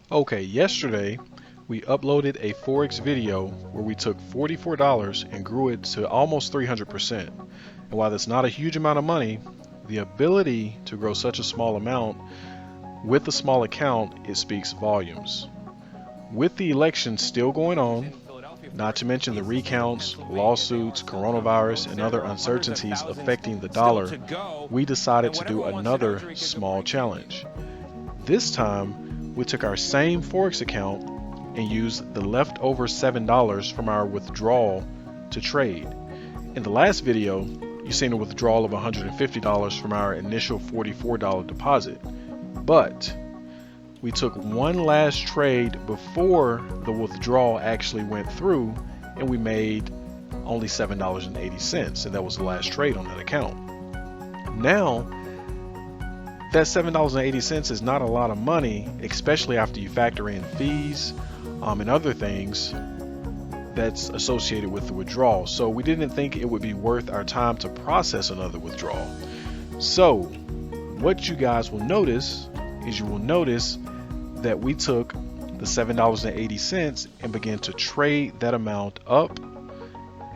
Okay, yesterday we uploaded a Forex video where we took $44 and grew it to almost 300%. And while that's not a huge amount of money, the ability to grow such a small amount with a small account, it speaks volumes. With the election still going on, not to mention the recounts, lawsuits, coronavirus, and other uncertainties affecting the dollar, we decided to do another small challenge. This time, we took our same Forex account and used the leftover $7 from our withdrawal to trade. In the last video, you seen a withdrawal of $150 from our initial $44 deposit, but we took one last trade before the withdrawal actually went through, and we made only $7.80, and that was the last trade on that account. Now, that $7.80 is not a lot of money, especially after you factor in fees and other things that's associated with the withdrawal. So we didn't think it would be worth our time to process another withdrawal. So what you guys will notice is that we took the $7.80 and began to trade that amount up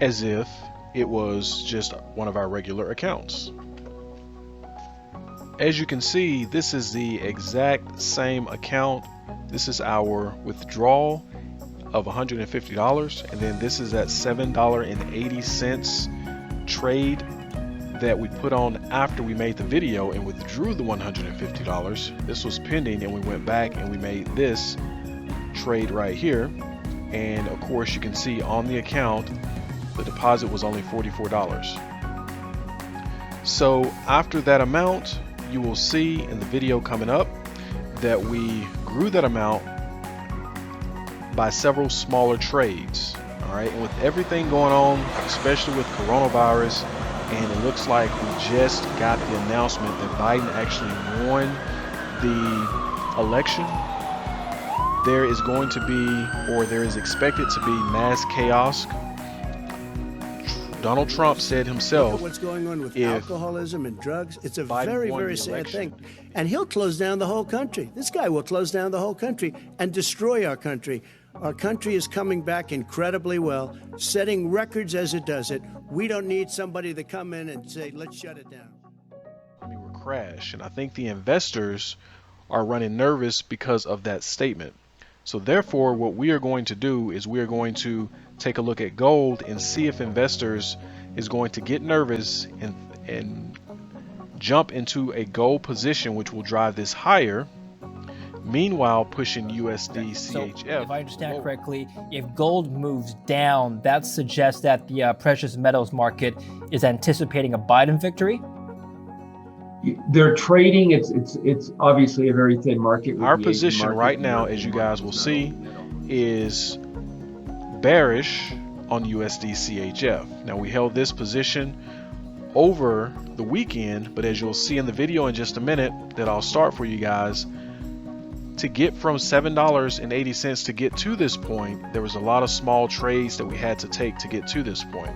as if it was just one of our regular accounts. As you can see, this is the exact same account. This is our withdrawal of $150, and then this is that $7.80 trade that we put on after we made the video and withdrew the $150. This was pending, and we went back and we made this trade right here. And of course, you can see on the account the deposit was only $44. So after that amount, you will see in the video coming up that we grew that amount by several smaller trades. All right, and with everything going on, especially with coronavirus, and it looks like we just got the announcement that Biden actually won the election, there is going to be, or there is expected to be, mass chaos. Donald Trump said himself, what's going on with alcoholism and drugs, it's a very sad thing. And he'll close down the whole country. This guy will close down the whole country and destroy our country. Our country is coming back incredibly well, setting records as it does it. We don't need somebody to come in and say, let's shut it down. We will crash. And I think the investors are running nervous because of that statement. So therefore, what we are going to do is we are going to take a look at gold and see if investors is going to get nervous and jump into a gold position, which will drive this higher. Meanwhile, pushing USD CHF. So if I understand correctly, if gold moves down, that suggests that the precious metals market is anticipating a Biden victory. They're trading. It's obviously a very thin market. Our position right now, as you guys will see, is bearish on USD CHF. Now, we held this position over the weekend, but as you'll see in the video in just a minute that I'll start for you guys, to get from $7.80 to get to this point, there was a lot of small trades that we had to take to get to this point.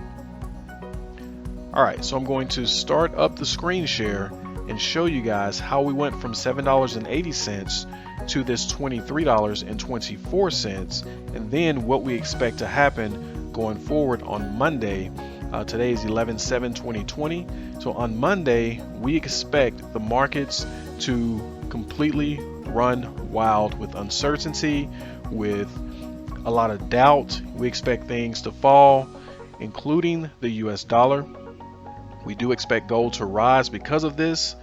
All right, so I'm going to start up the screen share and show you guys how we went from $7.80 to this $23.24, and then what we expect to happen going forward on Monday. Today is 11/7/2020. So on Monday, we expect the markets to completely run wild with uncertainty, with a lot of doubt. We expect things to fall, including the US dollar. We do expect gold to rise because of this,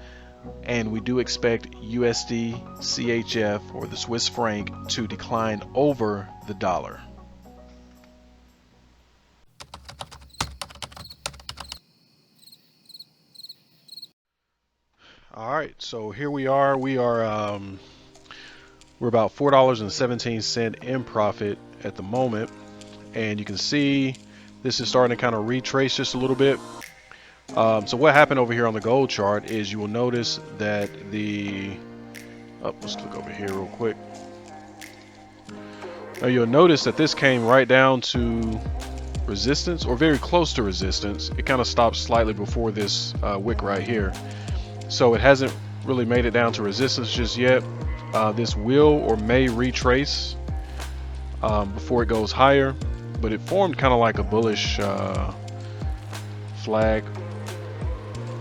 and we do expect USD CHF, or the Swiss franc, to decline over the dollar. All right, so here we are. We're about $4.17 in profit at the moment, and you can see this is starting to kind of retrace just a little bit. So what happened over here on the gold chart is you will notice that let's look over here real quick. Now you'll notice that this came right down to resistance, or very close to resistance. It kind of stopped slightly before this wick right here. So it hasn't really made it down to resistance just yet. This will or may retrace before it goes higher, but it formed kind of like a bullish flag,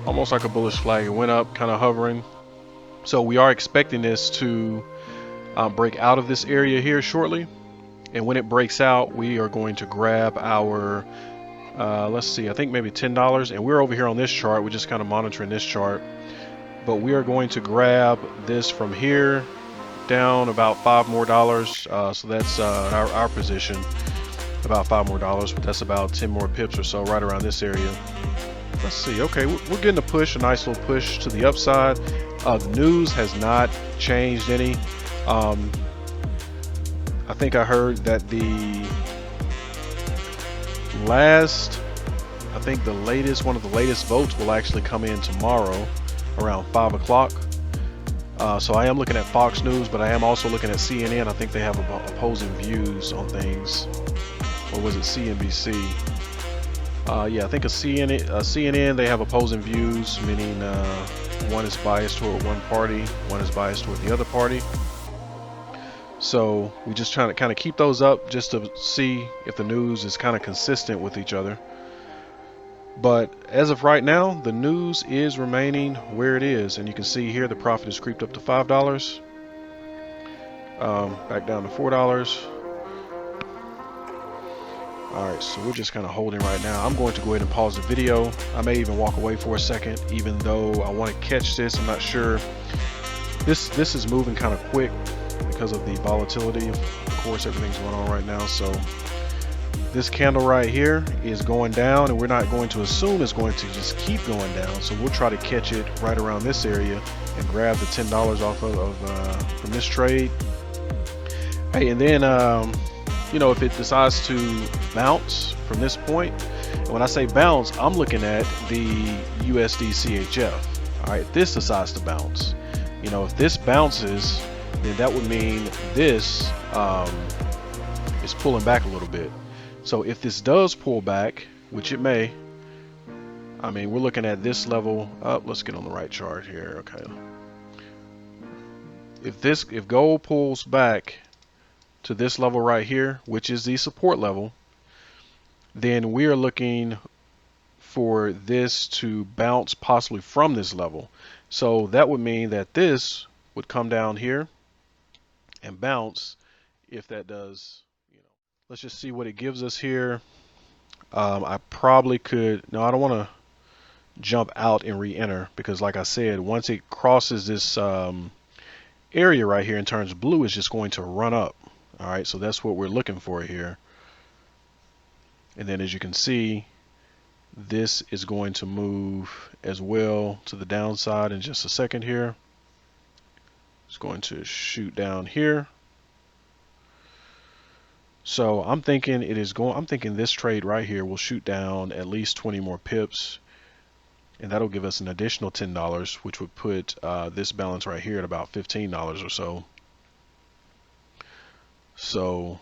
almost like a bullish flag. It went up, kind of hovering. So we are expecting this to break out of this area here shortly. And when it breaks out, we are going to grab our, let's see, I think maybe $10. And we're over here on this chart. We're just kind of monitoring this chart. But we are going to grab this from here down about $5 more. So that's our position, about $5 more. But that's about 10 more pips or so, right around this area. Let's see. Okay, we're getting a push, a nice little push to the upside. The news has not changed any. I think I heard that one of the latest votes will actually come in tomorrow around 5 o'clock. So I am looking at Fox News, but I am also looking at CNN. I think they have opposing views on things. Or was it CNBC? Yeah, I think a CNN, they have opposing views, meaning one is biased toward one party, one is biased toward the other party. So we just trying to kind of keep those up just to see if the news is kind of consistent with each other. But as of right now, the news is remaining where it is, and you can see here the profit has creeped up to $5, back down to $4. Alright, so we're just kind of holding right now. I'm going to go ahead and pause the video. I may even walk away for a second, even though I want to catch this. I'm not sure. This is moving kind of quick because of the volatility. Of course, everything's going on right now. So this candle right here is going down, and we're not going to assume it's going to just keep going down. So we'll try to catch it right around this area and grab the $10 off from this trade. Hey, and then you know, if it decides to bounce from this point, and when I say bounce, I'm looking at the USD CHF. All right, if this decides to bounce, you know, if this bounces, then that would mean this is pulling back a little bit. So if this does pull back, which it may, I mean, we're looking at this level up. Let's get on the right chart here. Okay. If gold pulls back to this level right here, which is the support level, then we are looking for this to bounce possibly from this level. So that would mean that this would come down here and bounce. If that does, you know, let's just see what it gives us here. I probably could, no, I don't want to jump out and re-enter, because like I said, once it crosses this area right here and turns blue, it's just going to run up. All right, so that's what we're looking for here. And then as you can see, this is going to move as well to the downside in just a second here. It's going to shoot down here. So I'm thinking this trade right here will shoot down at least 20 more pips, and that'll give us an additional $10, which would put this balance right here at about $15 or so. So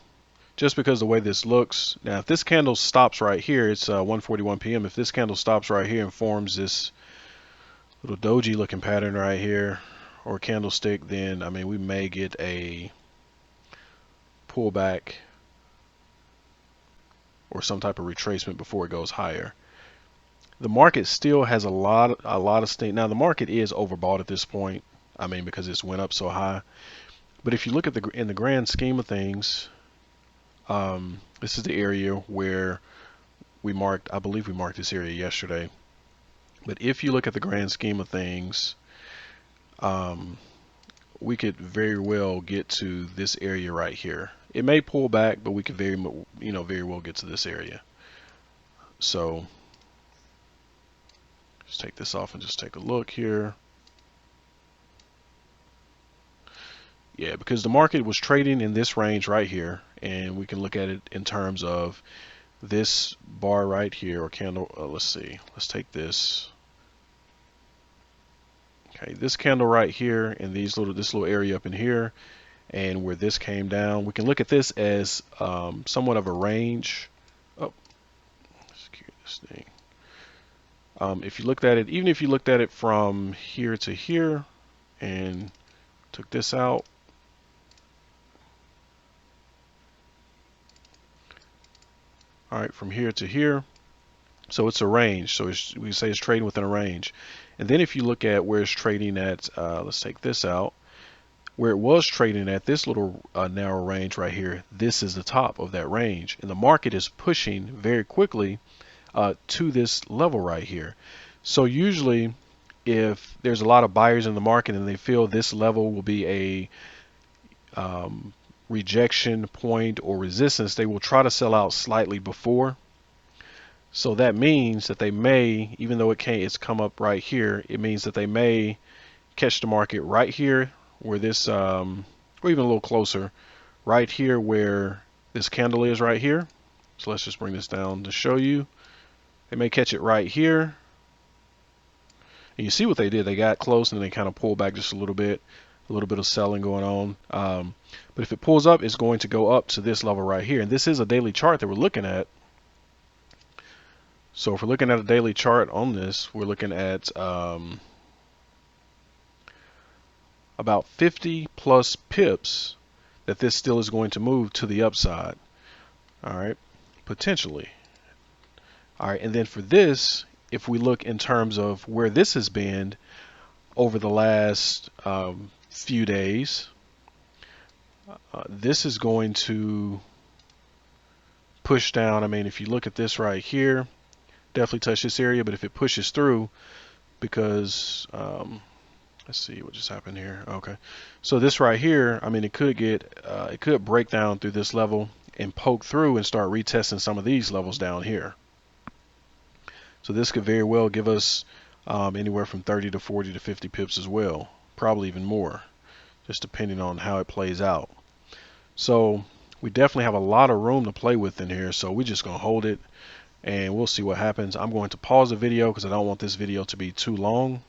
just because the way this looks, now if this candle stops right here, it's 1:41 p.m. If this candle stops right here and forms this little doji looking pattern right here, or candlestick, then I mean we may get a pullback or some type of retracement before it goes higher. The market still has a lot of state. Now the market is overbought at this point, I mean, because it's went up so high. But if you look at in the grand scheme of things, this is the area where we marked, I believe we marked this area yesterday. But if you look at the grand scheme of things, we could very well get to this area right here. It may pull back, but we could very well get to this area. So just take this off and just take a look here. Yeah, because the market was trading in this range right here, and we can look at it in terms of this bar right here, or candle. Let's see. Let's take this. Okay, this candle right here, and this little area up in here, and where this came down, we can look at this as somewhat of a range. Oh, let's secure this thing. If you looked at it, even if you looked at it from here to here, and took this out, All right, from here to here. So it's a range. So we say it's trading within a range. And then if you look at where it's trading at, let's take this out. Where it was trading at this little narrow range right here, this is the top of that range. And the market is pushing very quickly to this level right here. So usually if there's a lot of buyers in the market and they feel this level will be a rejection point or resistance, they will try to sell out slightly before. So that means that they may, even though it's come up right here, it means that they may catch the market right here where this, or even a little closer, right here where this candle is right here. So let's just bring this down to show you. They may catch it right here. And you see what they did. They got close and then they kind of pulled back just a little bit of selling going on. But if it pulls up, it's going to go up to this level right here. And this is a daily chart that we're looking at. So if we're looking at a daily chart on this, we're looking at about 50 plus pips that this still is going to move to the upside. All right, potentially. All right, and then for this, if we look in terms of where this has been over the last few days, this is going to push down. I mean, if you look at this right here, definitely touch this area, but if it pushes through, because let's see what just happened here. Okay, so this right here, I mean, it could break down through this level and poke through and start retesting some of these levels down here. So this could very well give us anywhere from 30 to 40 to 50 pips as well, probably even more, just depending on how it plays out. So we definitely have a lot of room to play with in here, so we're just gonna hold it and we'll see what happens. I'm going to pause the video because I don't want this video to be too long.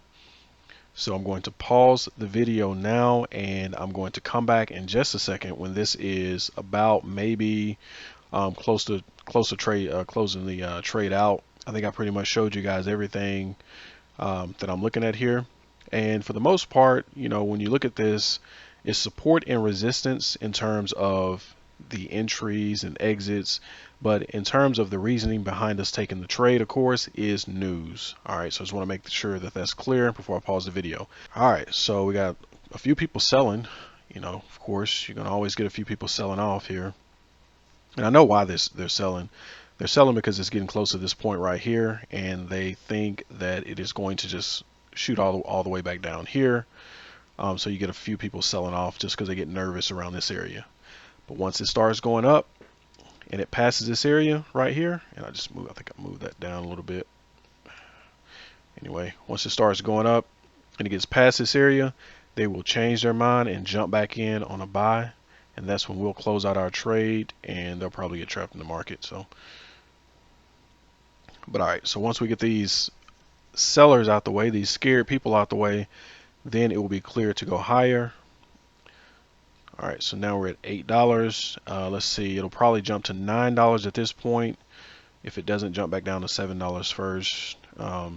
So I'm going to pause the video now and I'm going to come back in just a second when this is about maybe close to trade closing the trade out. I think I pretty much showed you guys everything that I'm looking at here. And for the most part, you know, when you look at this, it's support and resistance in terms of the entries and exits, but in terms of the reasoning behind us taking the trade, of course, is news. All right, so I just want to make sure that that's clear before I pause the video. All right, so we got a few people selling. You know, of course, you're gonna always get a few people selling off here, and I know why they're selling. They're selling because it's getting close to this point right here, and they think that it is going to just shoot all the way back down here. So you get a few people selling off just because they get nervous around this area. But once it starts going up and it passes this area right here, and I think I moved that down a little bit. Anyway, once it starts going up and it gets past this area, they will change their mind and jump back in on a buy. And that's when we'll close out our trade and they'll probably get trapped in the market. So, but all right, so once we get these sellers out the way, these scared people out the way, then it will be clear to go higher. All right, so now we're at $8. Let's see, it'll probably jump to $9 at this point if it doesn't jump back down to $7 first. All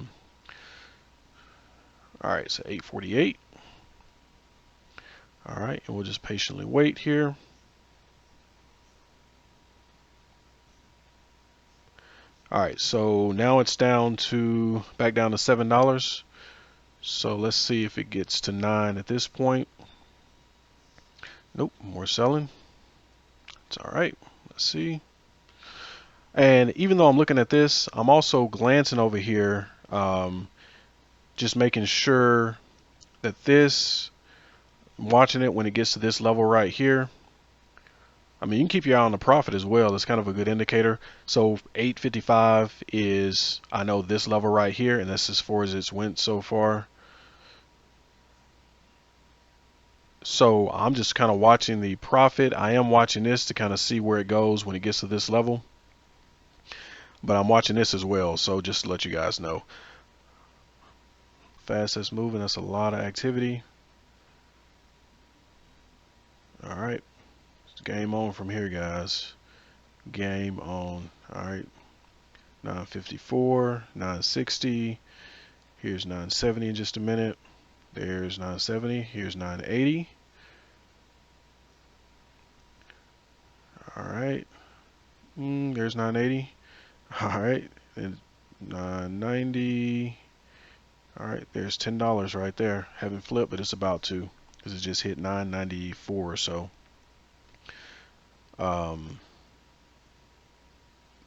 right, so 848. All right, and we'll just patiently wait here. All right, so now it's back down to $7. So let's see if it gets to 9 at this point. Nope, more selling. It's all right. Let's see. And even though I'm looking at this, I'm also glancing over here, just making sure that I'm watching it when it gets to this level right here. I mean, you can keep your eye on the profit as well. It's kind of a good indicator. So 855 is, I know, this level right here, and that's as far as it's went so far. So I'm just kind of watching the profit. I am watching this to kind of see where it goes when it gets to this level. But I'm watching this as well, so just to let you guys know. Fast that's moving, that's a lot of activity. All right, it's game on from here, guys. Game on. All right, 954, 960. Here's 970 in just a minute. There's 970. Here's 980. All right. There's there's 980. All right, and 990. All right, there's $10 right there. Haven't flipped, but it's about to, because it just hit 994 or so.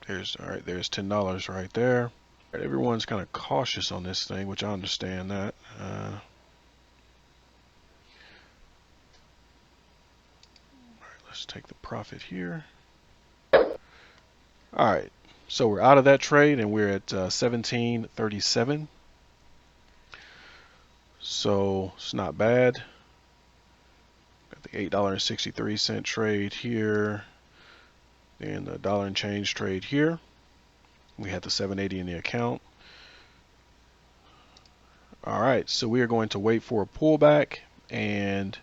There's $10 right there. All right, everyone's kind of cautious on this thing, which I understand that. All right, let's take the profit here. All right, so we're out of that trade and we're at 1737. So it's not bad. Got the $8.63 trade here, and the dollar and change trade here. We had the 780 in the account. All right, so we are going to wait for a pullback, and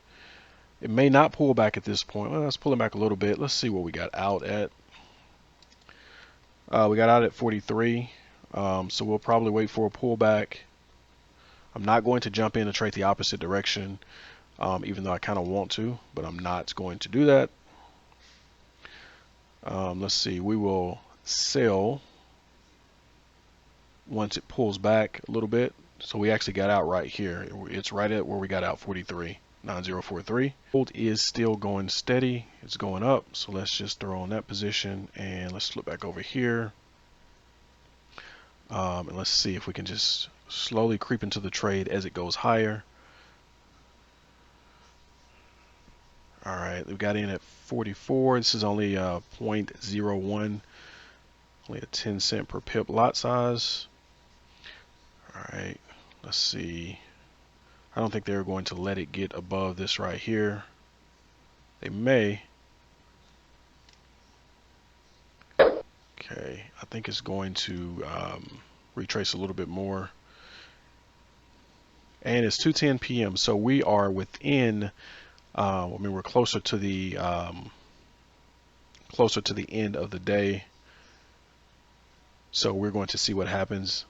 it may not pull back at this point. Well, let's pull it back a little bit. Let's see what we got out at. We got out at 43, so we'll probably wait for a pullback. I'm not going to jump in and trade the opposite direction, even though I kind of want to, but I'm not going to do that. Let's see, we will sell once it pulls back a little bit. So we actually got out right here. It's right at where we got out, 43.9043. Gold is still going steady. It's going up. So let's just throw on that position, and let's flip back over here. And let's see if we can just slowly creep into the trade as it goes higher. All right, we got in at 44. This is only 0.01, only a 10 cent per pip lot size. All right, let's see. I don't think they're going to let it get above this right here. They may. Okay, I think it's going to retrace a little bit more. And it's 2:10 p.m. So we are within. I mean, we're closer to the end of the day. So we're going to see what happens.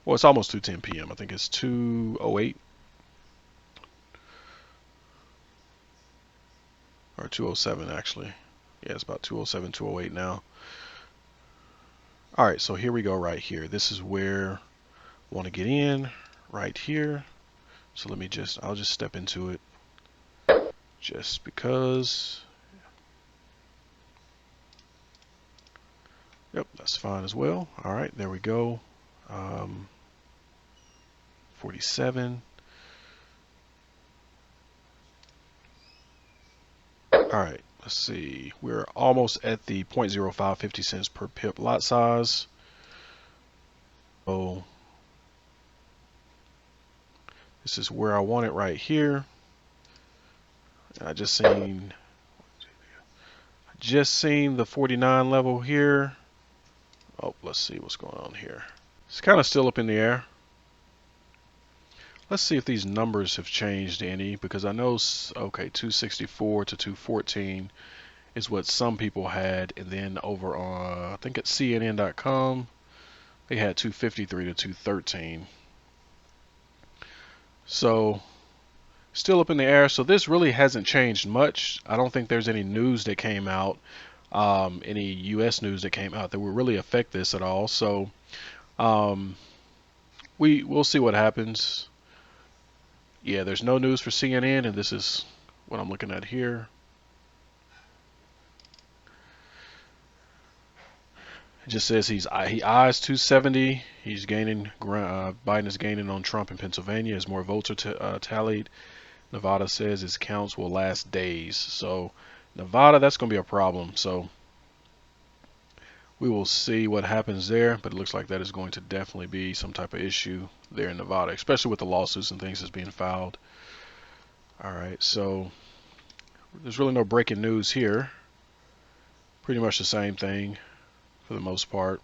Well, it's almost 2:10 p.m. I think it's 2:08 or 2:07 actually. Yeah, it's about 2:07, 2:08 now. All right, so here we go right here. This is where I want to get in right here. So I'll just step into it just because. Yep, that's fine as well. All right, there we go. 47. All right, let's see. We're almost at the 0.05 50 cents per pip lot size. So this is where I want it right here. I just seen the 49 level here. Oh, let's see what's going on here. It's kind of still up in the air. Let's see if these numbers have changed any, because I know, okay, 264 to 214 is what some people had, and then over on, I think at CNN.com, they had 253 to 213. So still up in the air. So this really hasn't changed much. I don't think there's any news that came out, any U.S. news that came out that will really affect this at all. So we'll see what happens. Yeah, there's no news for CNN, and this is what I'm looking at here. It just says he eyes 270. He's gaining. Biden is gaining on Trump in Pennsylvania as more votes are tallied. Nevada says its counts will last days. So Nevada, that's going to be a problem. So we will see what happens there. But it looks like that is going to definitely be some type of issue there in Nevada, especially with the lawsuits and things that's being filed. All right, so there's really no breaking news here. Pretty much the same thing for the most part.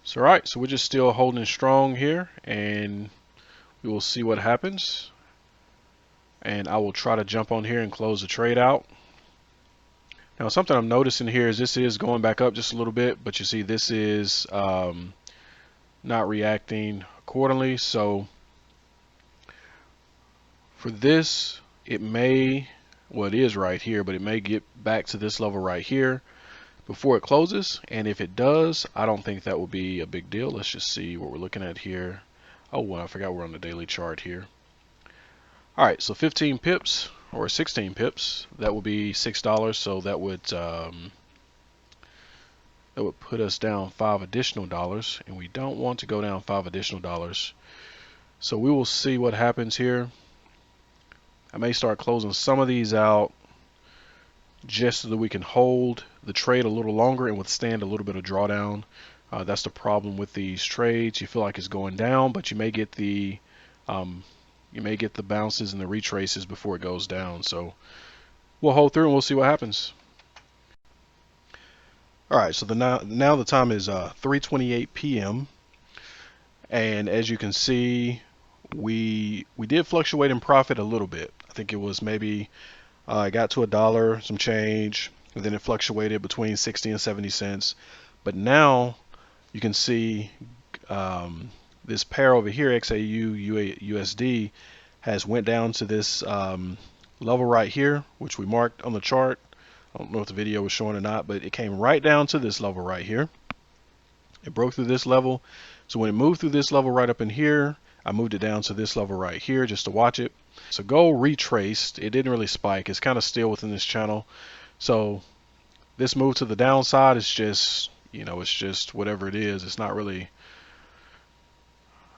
So all right, so we're just still holding strong here, and we will see what happens. And I will try to jump on here and close the trade out. Now, something I'm noticing here is this is going back up just a little bit, but you see this is not reacting accordingly. So for this, it may, well, it is right here, but it may get back to this level right here. before it closes, and if it does, I don't think that will be a big deal. Let's just see what we're looking at here. Oh, well, I forgot we're on the daily chart here. All right, so 15 pips or 16 pips, that would be $6. So that would put us down $5 additional, and we don't want to go down $5 additional. So we will see what happens here. I may start closing some of these out just so that we can hold the trade a little longer and withstand a little bit of drawdown. That's the problem with these trades. You feel like it's going down, but you may get the bounces and the retraces before it goes down. So we'll hold through and we'll see what happens. All right, so now the time is 3:28 p.m. and as you can see, we did fluctuate in profit a little bit. I think it was maybe it got to $1 some change, and then it fluctuated between 60 and 70 cents. But now you can see this pair over here, XAU USD, has went down to this level right here, which we marked on the chart. I don't know if the video was showing or not, but it came right down to this level right here. It broke through this level. So when it moved through this level right up in here, I moved it down to this level right here just to watch it. So gold retraced. It didn't really spike. It's kind of still within this channel. So this move to the downside is just, it's just whatever it is. It's not really,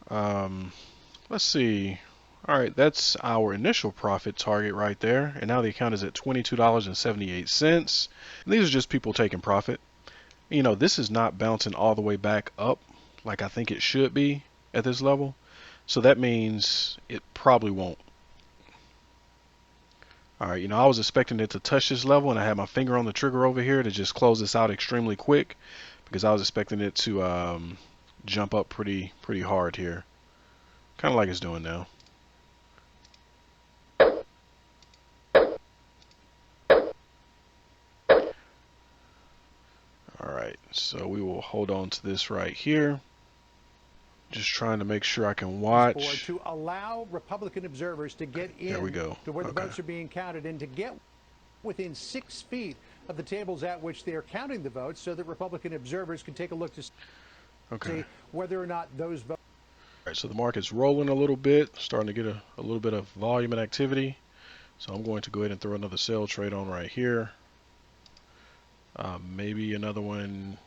let's see. All right, that's our initial profit target right there. And now the account is at $22.78. And these are just people taking profit. This is not bouncing all the way back up like I think it should be at this level. So that means it probably won't. All right, I was expecting it to touch this level, and I had my finger on the trigger over here to just close this out extremely quick because I was expecting it to jump up pretty hard here. Kind of like it's doing now. Alright, so we will hold on to this right here. Just trying to make sure I can watch. To allow Republican observers to get in there we go. to where the votes are being counted and to get within 6 feet of the tables at which they are counting the votes so that Republican observers can take a look to see whether or not those votes. All right, so the market's rolling a little bit, starting to get a little bit of volume and activity. So I'm going to go ahead and throw another sell trade on right here. Maybe another one.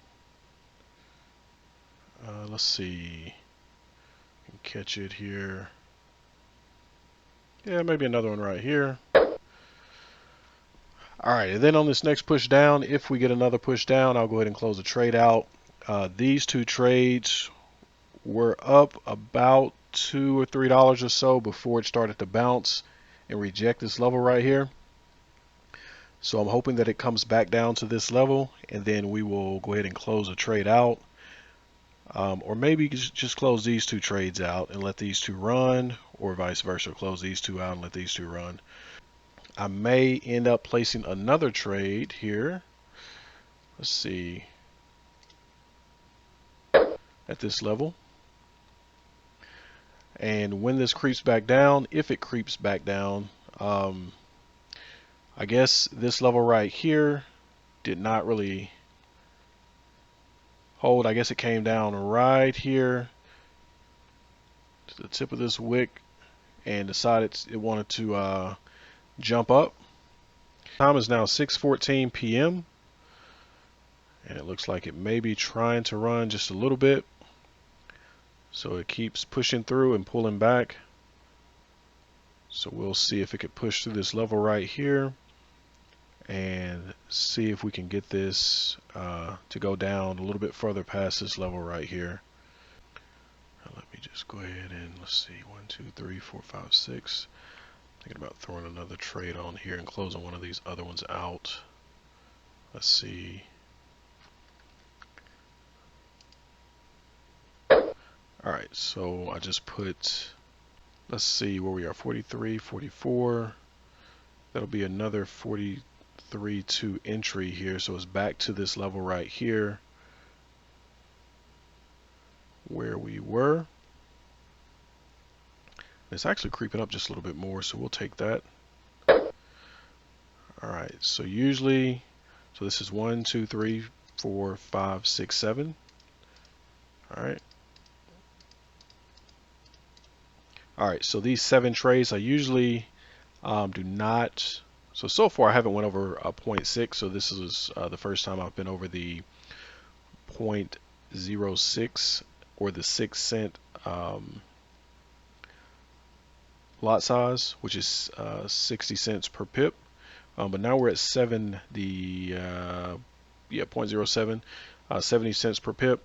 Let's see. Catch it here. Yeah, maybe another one right here. Alright, and then on this next push down, if we get another push down, I'll go ahead and close the trade out. These two trades were up about $2 or $3 or so before it started to bounce and reject this level right here. So I'm hoping that it comes back down to this level, and then we will go ahead and close the trade out. Or maybe just close these two trades out and let these two run, or vice versa, close these two out and let these two run. I may end up placing another trade here. Let's see. At this level. And when this creeps back down, if it creeps back down, I guess this level right here did not really hold. I guess it came down right here to the tip of this wick and decided it wanted to jump up. Time is now 6:14 p.m. and it looks like it may be trying to run just a little bit. So it keeps pushing through and pulling back. So we'll see if it could push through this level right here and see if we can get this to go down a little bit further past this level right here. Now let me just go ahead and let's see, 1, 2, 3, 4, 5, 6. Thinking about throwing another trade on here and closing one of these other ones out. Let's see. Alright, so I just put, let's see where we are, 43, 44. That'll be another 43.2 entry here, so it's back to this level right here where we were. It's actually creeping up just a little bit more, so we'll take that. Alright, so usually So this is 1, 2, 3, 4, 5, 6, 7. All right. All right, so these 7 trades I usually do not. So far I haven't went over a 0.6. So this is the first time I've been over the 0.06 or the 6-cent lot size, which is 60 cents per pip. But now we're at 0.07, 70 cents per pip.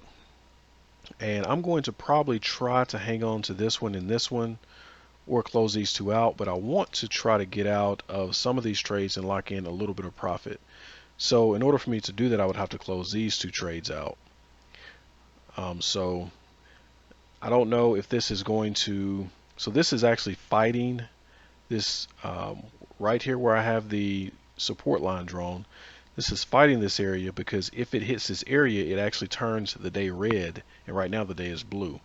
And I'm going to probably try to hang on to this one and this one, or close these two out, but I want to try to get out of some of these trades and lock in a little bit of profit. So in order for me to do that, I would have to close these 2 trades out. So I don't know if this is going to, so this is actually fighting this right here where I have the support line drawn. This is fighting this area because if it hits this area, it actually turns the day red, and right now the day is blue.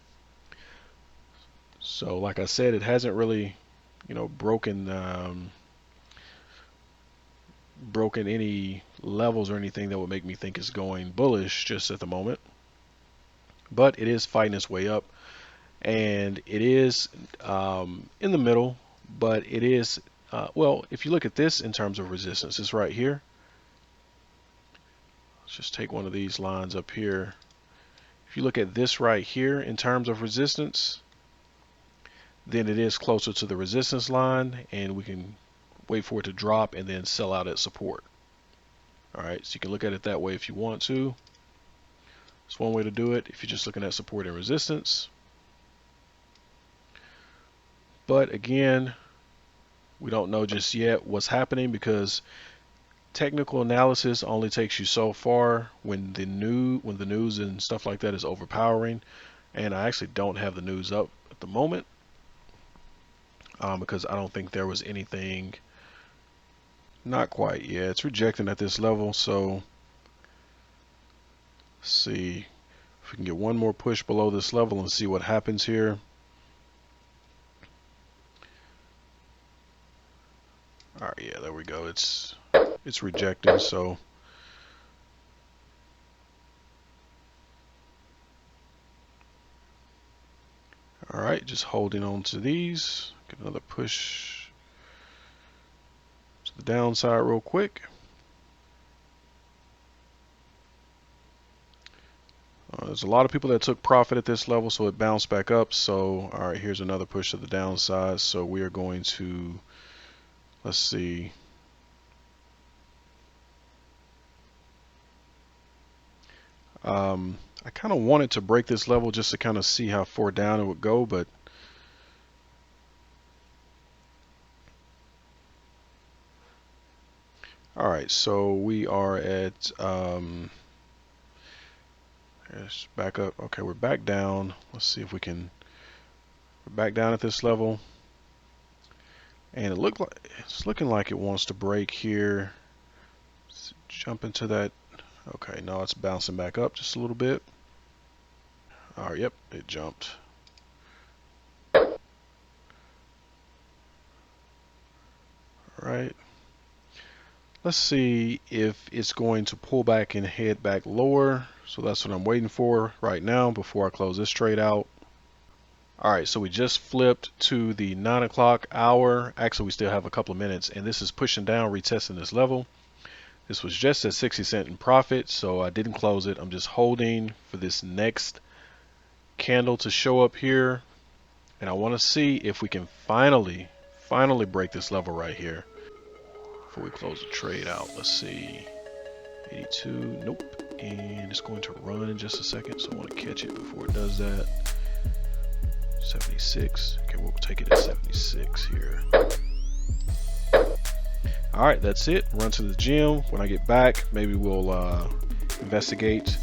So like I said, it hasn't really, broken any levels or anything that would make me think it's going bullish just at the moment. But it is fighting its way up, and it is in the middle, but it is, well, if you look at this in terms of resistance, it's right here. Let's just take one of these lines up here. If you look at this right here in terms of resistance, then it is closer to the resistance line, and we can wait for it to drop and then sell out at support. All right, so you can look at it that way if you want to. It's one way to do it if you're just looking at support and resistance. But again, we don't know just yet what's happening because technical analysis only takes you so far when the news and stuff like that is overpowering. And I actually don't have the news up at the moment because I don't think there was anything. Not quite. Yeah, it's rejecting at this level. So let's see if we can get one more push below this level and see what happens here. All right, yeah, there we go. It's rejecting. So all right, just holding on to these. Get another push to the downside real quick. There's a lot of people that took profit at this level, so it bounced back up. So all right, here's another push to the downside. So we are going to, let's see. I kind of wanted to break this level just to kind of see how far down it would go, but all right, so we are at let's back up. Okay, we're back down. Let's see if we can. We're back down at this level, and it's looking like it wants to break here. Let's jump into that. Okay, no, it's bouncing back up just a little bit. All right, yep, it jumped. All right. Let's see if it's going to pull back and head back lower. So that's what I'm waiting for right now before I close this trade out. All right, so we just flipped to the 9 o'clock hour. Actually, we still have a couple of minutes, and this is pushing down, retesting this level. This was just at 60 cents in profit, so I didn't close it. I'm just holding for this next candle to show up here, and I want to see if we can finally break this level right here before we close the trade out. Let's see, 82, nope, and it's going to run in just a second, so I want to catch it before it does that. 76, okay, we'll take it at 76 here. All right, that's it. Run to the gym. When I get back, maybe we'll investigate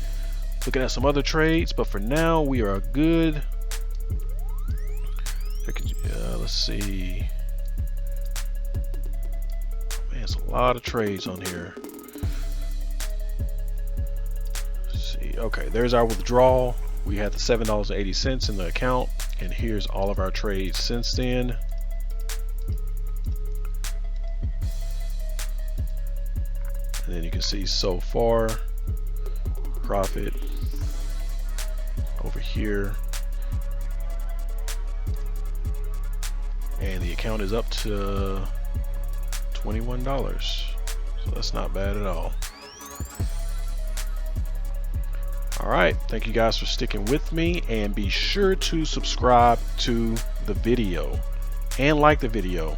looking at some other trades, but for now we are good. Let's see. Man, it's a lot of trades on here. Let's see. Okay, there's our withdrawal. We had the $7.80 in the account, and here's all of our trades since then. And then you can see so far profit over here, and the account is up to $21, so that's not bad at all. Alright, thank you guys for sticking with me, and be sure to subscribe to the video and like the video.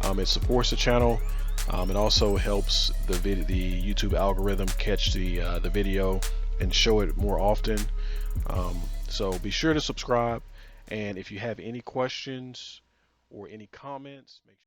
It supports the channel. It also helps the YouTube algorithm catch the video and show it more often. So be sure to subscribe, and if you have any questions or any comments, make sure